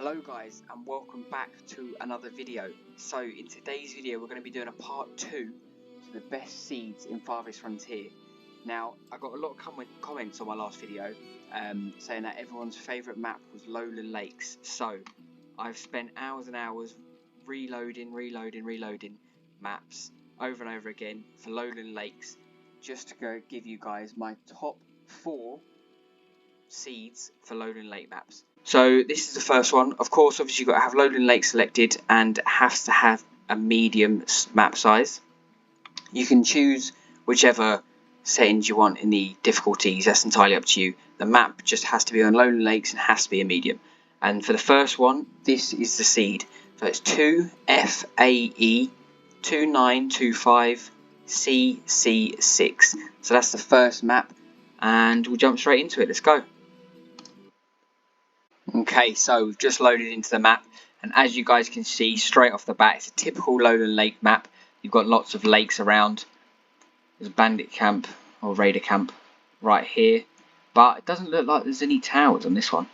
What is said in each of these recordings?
Hello guys, and welcome back to another video. So in today's video we're going to be doing a part 2 to the best seeds in Farthest Frontier. Now I got a lot of comments on my last video saying that everyone's favourite map was Lowland Lakes. So I've spent hours and hours reloading maps over and over again for Lowland Lakes, just to go give you guys my top 4 seeds for Lowland Lake maps. So this is the first one. Of course, obviously you've got to have Lowland Lake selected and it has to have a medium map size. You can choose whichever settings you want in the difficulties, that's entirely up to you. The map just has to be on Lowland Lakes and has to be a medium. And for the first one, this is the seed. So it's 2FAE 2925 CC6. So that's the first map, and we'll jump straight into it. Let's go. Okay, so we've just loaded into the map, and as you guys can see straight off the bat, it's a typical Lowland Lake map. You've got lots of lakes around. There's a bandit camp or raider camp right here, but it doesn't look like there's any towers on this one.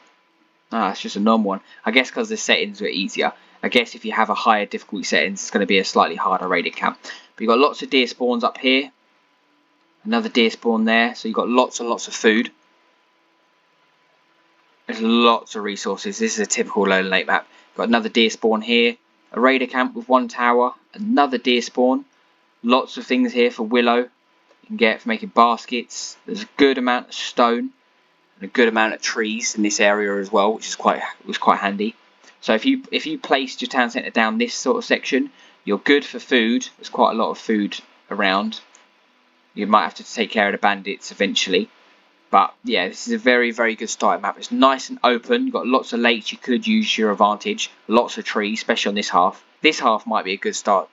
Ah, it's just a normal one. I guess because the settings were easier. I guess if you have a higher difficulty settings, it's going to be a slightly harder raider camp. But you've got lots of deer spawns up here. Another deer spawn there, so you've got lots and lots of food. There's lots of resources. This is a typical Lowland Lake map. Got another deer spawn here. A raider camp with one tower. Another deer spawn. Lots of things here for willow. You can get for making baskets. There's a good amount of stone and a good amount of trees in this area as well, which is quite handy. So if you placed your town centre down this sort of section, you're good for food. There's quite a lot of food around. You might have to take care of the bandits eventually. But yeah, this is a very, very good starting map. It's nice and open. You've got lots of lakes you could use to your advantage. Lots of trees, especially on this half. This half might be a good start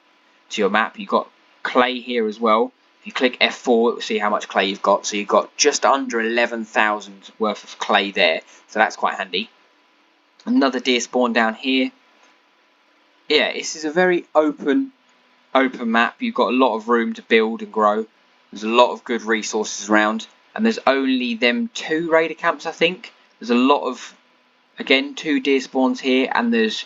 to your map. You've got clay here as well. If you click F4, it will see how much clay you've got. So you've got just under 11,000 worth of clay there. So that's quite handy. Another deer spawn down here. Yeah, this is a very open map. You've got a lot of room to build and grow. There's a lot of good resources around. And there's only them 2 raider camps, I think. There's a lot of, again, 2 deer spawns here. And there's,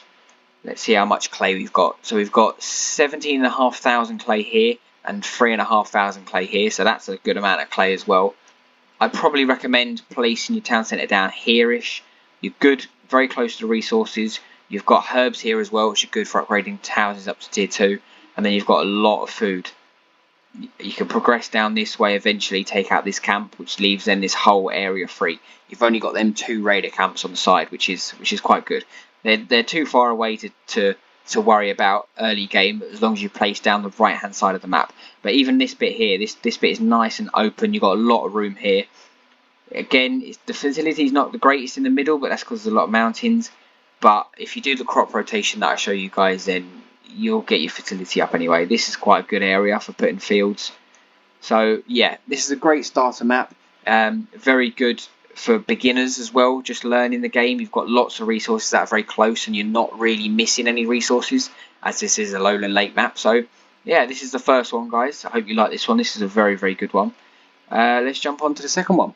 let's see how much clay we've got. So we've got 17,500 clay here and 3,500 clay here. So that's a good amount of clay as well. I'd probably recommend placing your town centre down here-ish. You're good, very close to the resources. You've got herbs here as well, which are good for upgrading houses up to tier 2. And then you've got a lot of food. You can progress down this way, eventually take out this camp, which leaves then this whole area free. You've only got them 2 raider camps on the side, which is quite good. They're too far away to worry about early game, as long as you place down the right hand side of the map. But even this bit here, this bit is nice and open. You've got a lot of room here. Again, the facility is not the greatest in the middle, but that's because there's a lot of mountains. But if you do the crop rotation that I show you guys, then you'll get your fertility up anyway. This is quite a good area for putting fields. So yeah, this is a great starter map. Very good for beginners as well, just learning the game. You've got lots of resources that are very close and you're not really missing any resources, as this is a Lowland Lake map. So yeah, this is the first one, guys. I hope you like this one. This is a very, very good one. Let's jump on to the second one.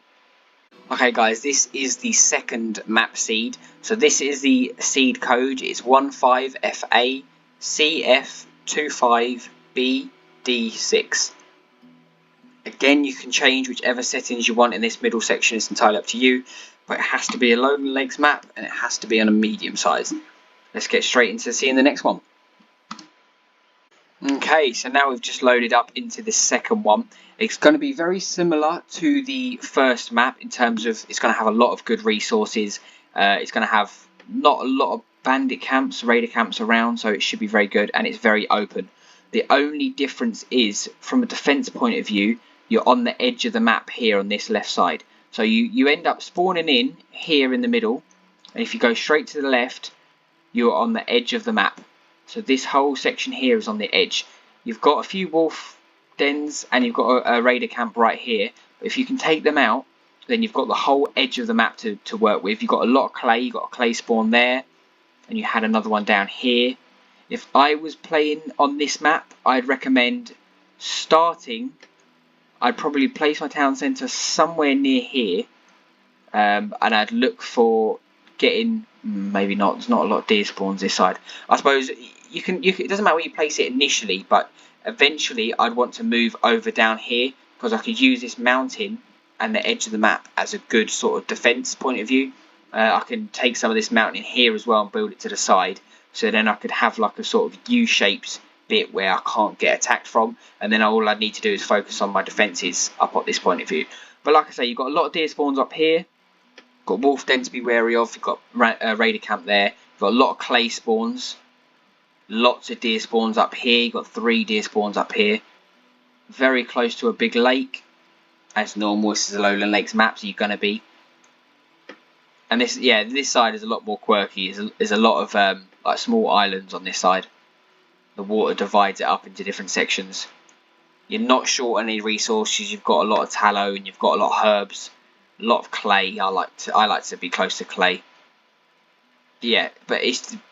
Okay guys, this is the second map seed. So this is the seed code. It's 15FA CF25BD6. Again, you can change whichever settings you want in this middle section. It's entirely up to you, but it has to be a Lowland Lakes map and it has to be on a medium size. Let's get straight into seeing the next one. Okay, so now we've just loaded up into the second one. It's going to be very similar to the first map in terms of it's going to have a lot of good resources. It's going to have not a lot of bandit camps, raider camps around, so it should be very good, and it's very open. The only difference is, from a defense point of view, you're on the edge of the map here on this left side. So you end up spawning in here in the middle, and if you go straight to the left, you're on the edge of the map. So this whole section here is on the edge. You've got a few wolf dens and you've got a raider camp right here. But if you can take them out, then you've got the whole edge of the map to work with. You've got a lot of clay. You've got a clay spawn there. And you had another one down here. If I was playing on this map, I'd recommend starting. I'd probably place my town centre somewhere near here. And I'd look for getting, maybe not, there's not a lot of deer spawns this side. I suppose you can, it doesn't matter where you place it initially, but eventually I'd want to move over down here, because I could use this mountain and the edge of the map as a good sort of defense point of view. I can take some of this mountain here as well and build it to the side, so then I could have like a sort of U-shaped bit where I can't get attacked from, and then all I need to do is focus on my defences up at this point of view. But like I say, you've got a lot of deer spawns up here, got wolf den to be wary of, you've got raider camp there, you've got a lot of clay spawns, lots of deer spawns up here, you've got 3 deer spawns up here, very close to a big lake. As normal, this is a Lowland Lakes map, so you're going to be. And this, yeah, this side is a lot more quirky. There's a lot of like small islands on this side. The water divides it up into different sections. You're not short on any resources. You've got a lot of tallow and you've got a lot of herbs, a lot of clay. I like to be close to clay. Yeah, but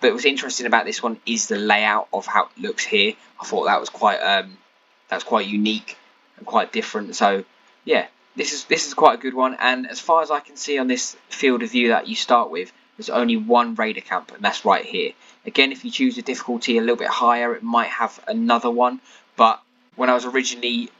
what's interesting about this one is the layout of how it looks here. I thought that was quite unique and quite different. So yeah, this is quite a good one. And as far as I can see on this field of view that you start with, there's only one raider camp, and that's right here. Again, if you choose the difficulty a little bit higher, it might have another one. But when I was originally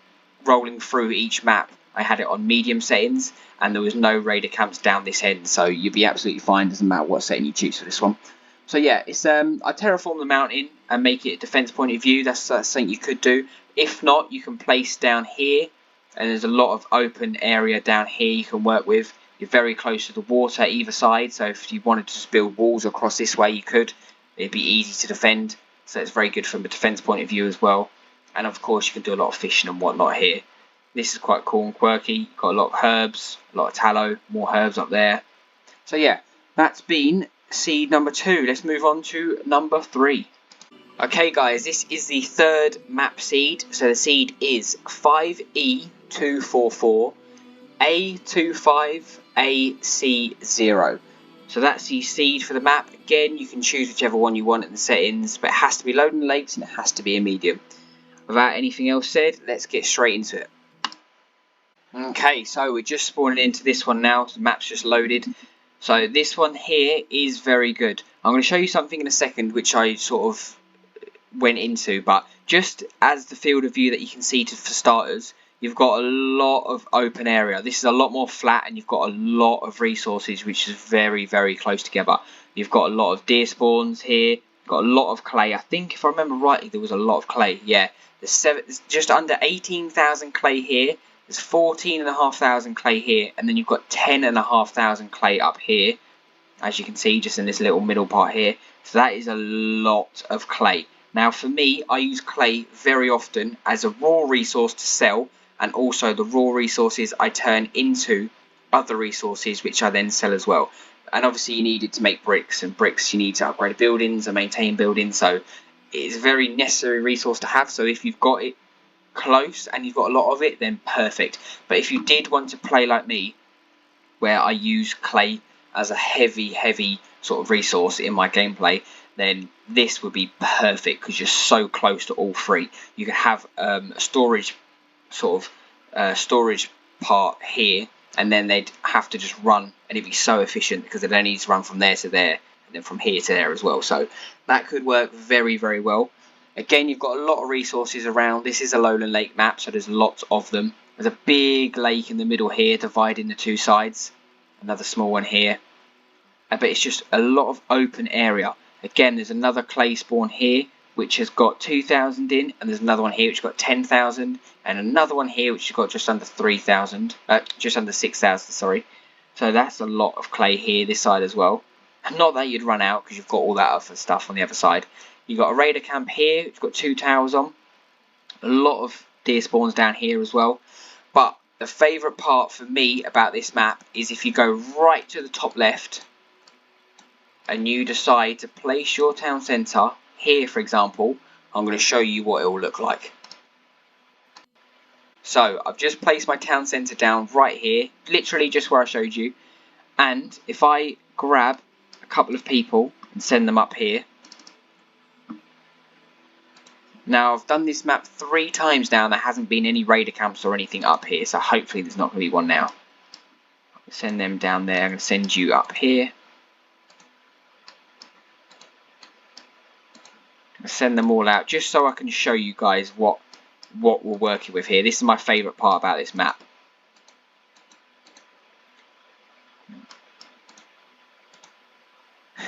rolling through each map, I had it on medium settings, and there was no raider camps down this end, so you'll be absolutely fine. Doesn't matter what setting you choose for this one. So yeah, it's I terraform the mountain and make it a defense point of view. That's something you could do. If not, you can place down here, and there's a lot of open area down here you can work with. You're very close to the water either side, so if you wanted to just build walls across this way, you could. It'd be easy to defend, so it's very good from a defense point of view as well. And of course, you can do a lot of fishing and whatnot here. This is quite cool and quirky. You've got a lot of herbs, a lot of tallow, more herbs up there. So yeah, that's been seed number 2. Let's move on to number 3. Okay guys, this is the 3rd map seed. So the seed is 5E244 A25AC0. So that's the seed for the map. Again, you can choose whichever one you want in the settings, but it has to be Lowland Lakes and it has to be a medium. Without anything else said, let's get straight into it. Okay, so we're just spawning into this one now. So the map's just loaded. So this one here is very good. I'm going to show you something in a second which I sort of went into, but just as the field of view that you can see for starters, you've got a lot of open area. This is a lot more flat, and you've got a lot of resources which is very, very close together. You've got a lot of deer spawns here, you've got a lot of clay. I think if I remember rightly, there was a lot of clay. Yeah, there's just under 18,000 clay here. There's 14,500 clay here, and then you've got 10,500 clay up here, as you can see, just in this little middle part here. So that is a lot of clay. Now for me, I use clay very often as a raw resource to sell, and also the raw resources I turn into other resources which I then sell as well. And obviously you need it to make bricks, and bricks you need to upgrade buildings and maintain buildings, so it's a very necessary resource to have. So if you've got it close and you've got a lot of it, then perfect. But if you did want to play like me, where I use clay as a heavy sort of resource in my gameplay, then this would be perfect because you're so close to all 3. You can have a storage storage part here, and then they'd have to just run, and it'd be so efficient because they'd only need to run from there to there, and then from here to there as well. So that could work very, very well. Again, you've got a lot of resources around. This is a Lowland Lake map, so there's lots of them. There's a big lake in the middle here dividing the 2 sides. Another small one here. But it's just a lot of open area. Again, there's another clay spawn here which has got 2,000 in, and there's another one here which has got 10,000, and another one here which has got just under 3,000, just under 6,000, sorry. So that's a lot of clay here, this side as well. And not that you'd run out because you've got all that other stuff on the other side. You've got a raider camp here, which has got 2 towers on. A lot of deer spawns down here as well. But the favourite part for me about this map is if you go right to the top left and you decide to place your town centre here, for example, I'm going to show you what it will look like. So I've just placed my town centre down right here, literally just where I showed you. And if I grab a couple of people and send them up here. Now I've done this map 3 times now, and there hasn't been any raider camps or anything up here, so hopefully there's not going to be one now. Send them down there. I'm going to send you up here. Send them all out just so I can show you guys what we're working with here. This is my favourite part about this map.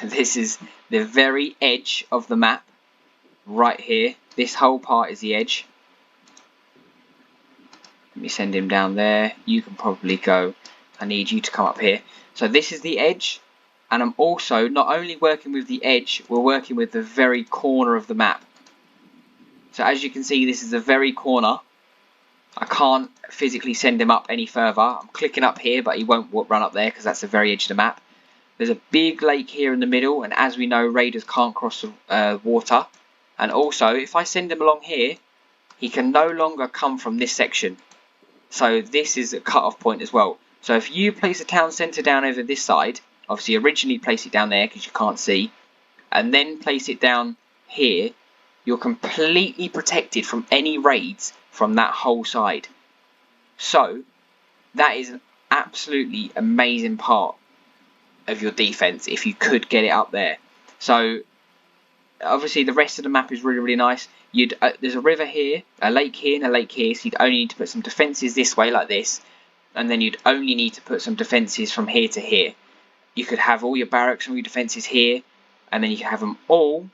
This is the very edge of the map right here. This whole part is the edge. Let me send him down there. You can probably go. I need you to come up here. So this is the edge, and I'm also not only working with the edge, we're working with the very corner of the map. So as you can see, this is the very corner. I can't physically send him up any further. I'm clicking up here, but he won't run up there because that's the very edge of the map. There's a big lake here in the middle, and as we know, raiders can't cross the water. And also, if I send him along here, he can no longer come from this section. So this is a cut-off point as well. So if you place a town centre down over this side, obviously originally place it down there because you can't see, and then place it down here, you're completely protected from any raids from that whole side. So that is an absolutely amazing part of your defense if you could get it up there. So obviously the rest of the map is really, really nice. There's a river here, a lake here, and a lake here, so you'd only need to put some defences this way like this, and then you'd only need to put some defences from here to here. You could have all your barracks and all your defences here, and then you can have them all,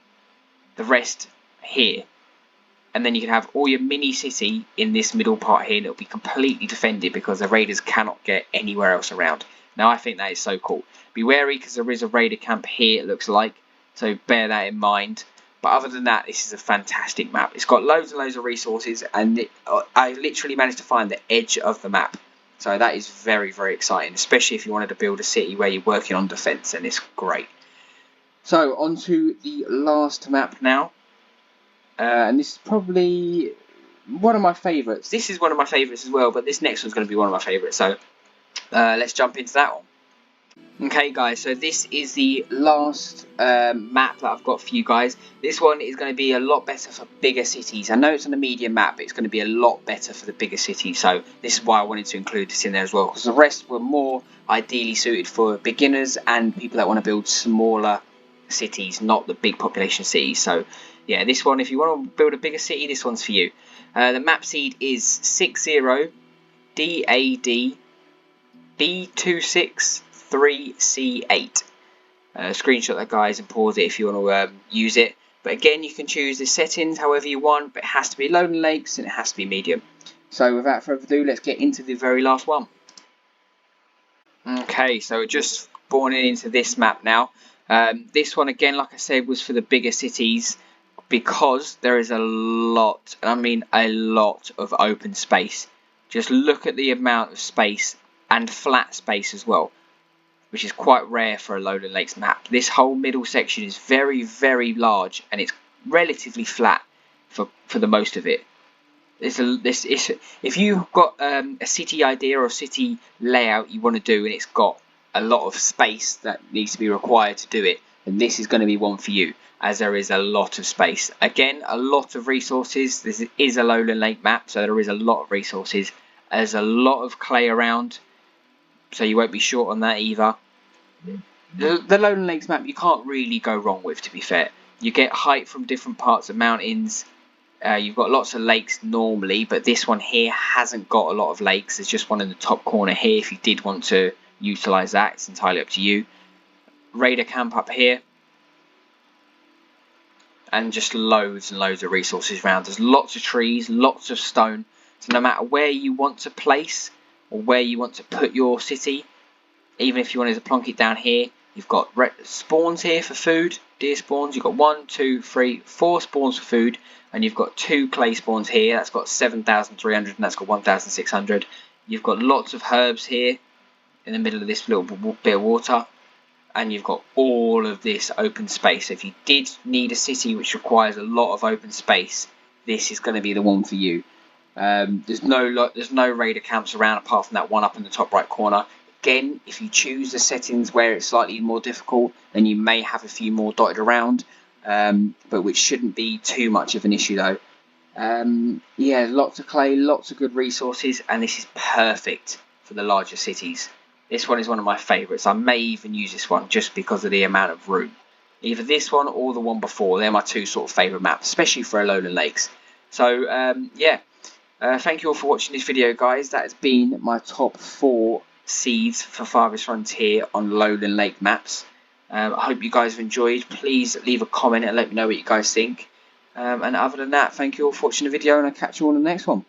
the rest here. And then you can have all your mini city in this middle part here, and it'll be completely defended because the raiders cannot get anywhere else around. Now I think that is so cool. Be wary because there is a raider camp here, it looks like, so bear that in mind. But other than that, this is a fantastic map. It's got loads and loads of resources, and I literally managed to find the edge of the map. So that is very, very exciting, especially if you wanted to build a city where you're working on defence, and it's great. So on to the last map now. And this is probably one of my favourites. This is one of my favourites as well, but this next one's going to be one of my favourites. So let's jump into that one. Okay guys, so this is the last map that I've got for you guys. This one is going to be a lot better for bigger cities. I know it's on a medium map, but it's going to be a lot better for the bigger cities. So this is why I wanted to include this in there as well, because the rest were more ideally suited for beginners and people that want to build smaller cities, not the big population cities. So yeah, this one, if you want to build a bigger city, this one's for you. The map seed is 60DAD B263C8. Screenshot that, guys, and pause it if you want to use it. But again, you can choose the settings however you want, but it has to be Lowland Lakes and it has to be medium. So without further ado, let's get into the very last one. Okay, so just spawning into this map now. This one, again, like I said, was for the bigger cities because there is a lot, and I mean a lot, of open space. Just look at the amount of space and flat space as well, which is quite rare for a Lowland Lakes map. This whole middle section is very, very large, and it's relatively flat for the most of it. If you've got a city idea or a city layout you want to do, and it's got a lot of space that needs to be required to do it, then this is going to be one for you, as there is a lot of space. Again, a lot of resources. This is a Lowland Lake map, so there is a lot of resources. There's a lot of clay around, so you won't be short on that either. The Lowland Lakes map you can't really go wrong with, to be fair. You get height from different parts of mountains. You've got lots of lakes normally, but this one here hasn't got a lot of lakes. There's just one in the top corner here. If you did want to utilise that, it's entirely up to you. Raider camp up here. And just loads and loads of resources around. There's lots of trees, lots of stone. So no matter where you want to place or where you want to put your city, even if you wanted to plonk it down here, you've got spawns here for food, deer spawns. You've got 1, 2, 3, 4 spawns for food, and you've got 2 clay spawns here. That's got 7,300 and that's got 1,600. You've got lots of herbs here in the middle of this little bit of water, and you've got all of this open space. If you did need a city which requires a lot of open space, this is going to be the one for you. There's no raider camps around apart from that one up in the top right corner. Again, if you choose the settings where it's slightly more difficult, then you may have a few more dotted around, but which shouldn't be too much of an issue though. Yeah, lots of clay, lots of good resources, and this is perfect for the larger cities. This one is one of my favourites. I may even use this one just because of the amount of room. Either this one or the one before. They're my two sort of favourite maps, especially for a Lowland Lakes. So yeah, thank you all for watching this video, guys. That has been my top 4 seeds for Farthest Frontier on Lowland Lake maps. I hope you guys have enjoyed. Please leave a comment and let me know what you guys think. And other than that, thank you all for watching the video, and I'll catch you all in the next one.